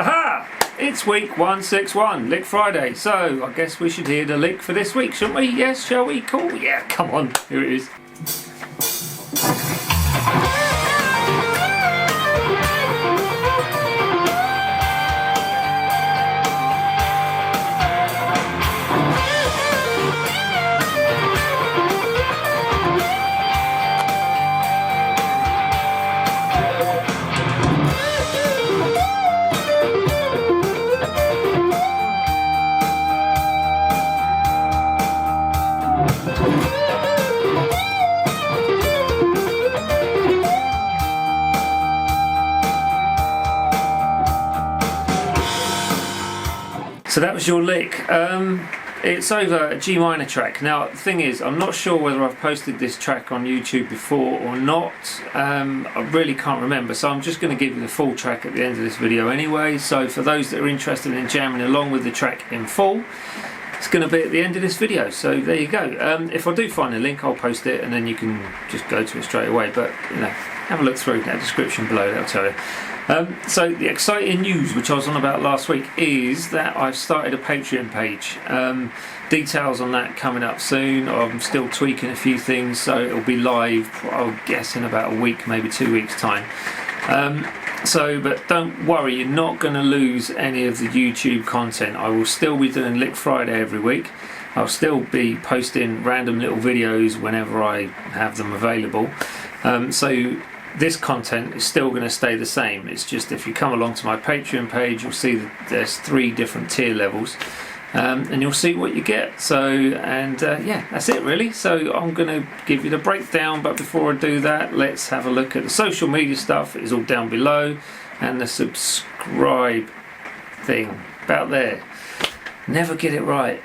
Haha! It's week 161, Lick Friday, so I guess we should hear the lick for this week, shouldn't we? Yes, shall we? Cool, yeah, come on, here it is. So that was your lick. It's over a G minor track. Now the thing is, I'm not sure whether I've posted this track on YouTube before or not. I really can't remember, so I'm just going to give you the full track at the end of this video anyway. So for those that are interested in jamming along with the track in full, it's going to be at the end of this video, so there you go. If I do find a link, I'll post it and then you can just go to it straight away, but you know, have a look through that description below, that'll tell you. So the exciting news, which I was on about last week, is that I've started a Patreon page. Details on that coming up soon. I'm still tweaking a few things, so it'll be live, I'll guess, in about a week, maybe 2 weeks time. But don't worry, you're not going to lose any of the YouTube content. I will still be doing Lick Friday every week. I'll still be posting random little videos whenever I have them available. So this content is still going to stay the same. It's just if you come along to my Patreon page, you'll see that there's 3 different tier levels. And you'll see what you get. So, yeah, that's it really. So I'm going to give you the breakdown, but before I do that, let's have a look at the social media stuff. It's all down below, and the subscribe thing about there. Never get it right.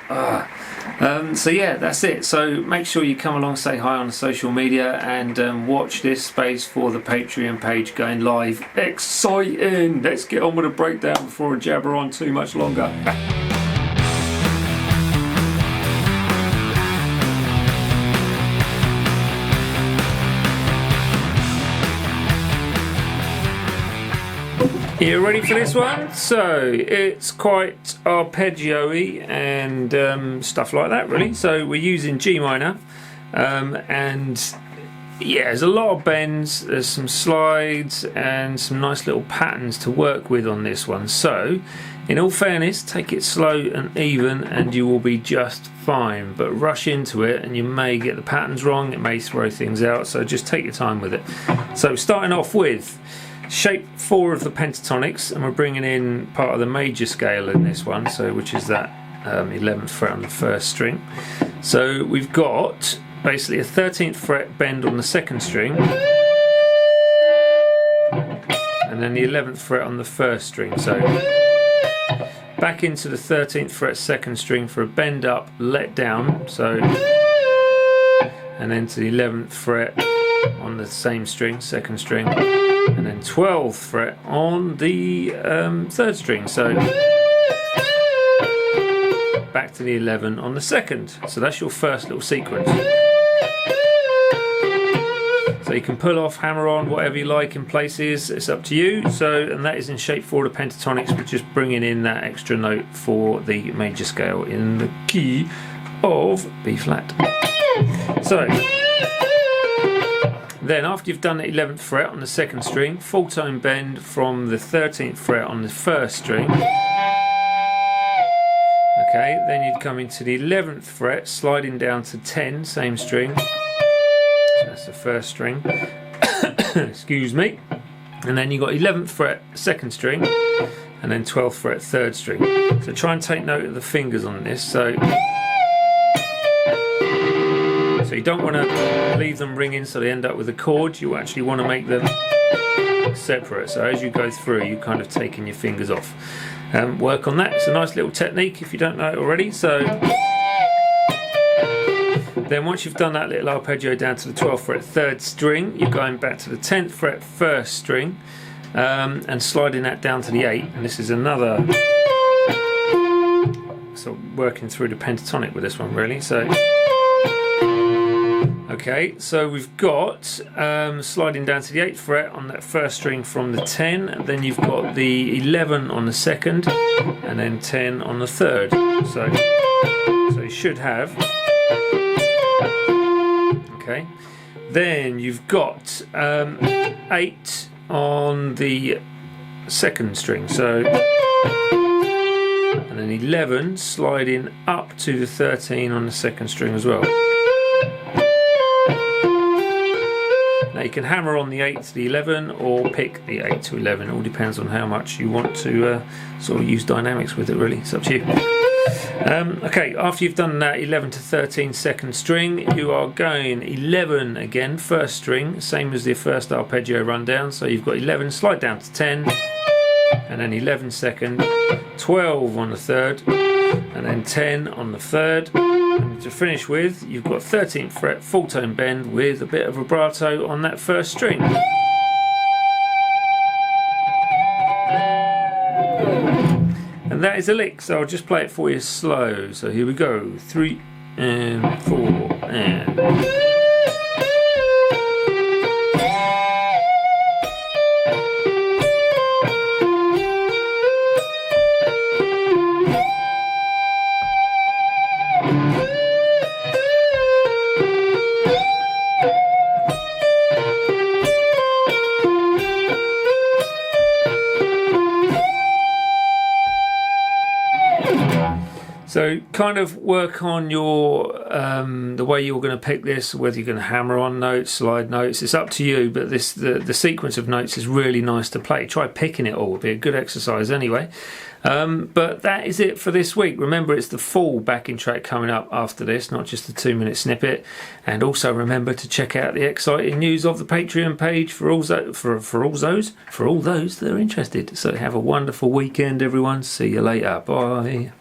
So yeah, that's it. So make sure you come along, say hi on the social media, and watch this space for the Patreon page going live. Exciting! Let's get on with the breakdown before I jabber on too much longer. You ready for this one? So it's quite arpeggio-y and stuff like that really. So we're using G minor, and yeah, there's a lot of bends, there's some slides and some nice little patterns to work with on this one. So in all fairness, take it slow and even and you will be just fine, but rush into it and you may get the patterns wrong, it may throw things out, so just take your time with it. So starting off with shape 4 of the pentatonics, and we're bringing in part of the major scale in this one, so which is that 11th fret on the 1st string. So we've got basically a 13th fret bend on the 2nd string, and then the 11th fret on the 1st string. So back into the 13th fret 2nd string for a bend up, let down, so, and then to the 11th fret on the same string, 2nd string, and then 12th fret on the 3rd string, so back to the 11 on the 2nd. So that's your first little sequence. So you can pull off, hammer on, whatever you like in places, it's up to you. So, and that is in shape 4 of the pentatonics, we're just bringing in that extra note for the major scale in the key of B flat. So then after you've done the 11th fret on the 2nd string, full tone bend from the 13th fret on the 1st string. Okay, then you'd come into the 11th fret, sliding down to 10, same string. So that's the 1st string. Excuse me. And then you've got 11th fret, 2nd string, and then 12th fret, 3rd string. So try and take note of the fingers on this. So you don't want to leave them ringing so they end up with a chord. You actually want to make them separate. So as you go through, you're kind of taking your fingers off. Work on that. It's a nice little technique if you don't know it already. So then once you've done that little arpeggio down to the 12th fret 3rd string, you're going back to the 10th fret 1st string and sliding that down to the 8. And this is another, so working through the pentatonic with this one really. So Okay, so we've got sliding down to the 8th fret on that first string from the 10, and then you've got the 11 on the 2nd, and then 10 on the 3rd. So you should have. Okay, then you've got 8 on the 2nd string, so, and then 11 sliding up to the 13 on the 2nd string as well. Now you can hammer on the 8 to the 11 or pick the 8 to 11, it all depends on how much you want to sort of use dynamics with it, really, it's up to you. Okay, after you've done that 11 to 13 2nd string, you are going 11 again, 1st string, same as the first arpeggio rundown, so you've got 11, slide down to 10, and then 11 2nd, 12 on the 3rd, and then 10 on the 3rd. And to finish with, you've got 13th fret full tone bend with a bit of vibrato on that 1st string. And that is a lick, so I'll just play it for you slow. So here we go, 3 and 4 and... So kind of work on your the way you're going to pick this, whether you're going to hammer on notes, slide notes, it's up to you, but the sequence of notes is really nice to play. Try picking it all, it'll be a good exercise anyway. But that is it for this week. Remember, it's the full backing track coming up after this, not just the 2-minute snippet. And also remember to check out the exciting news of the Patreon page for all those that are interested. So have a wonderful weekend, everyone. See you later. Bye.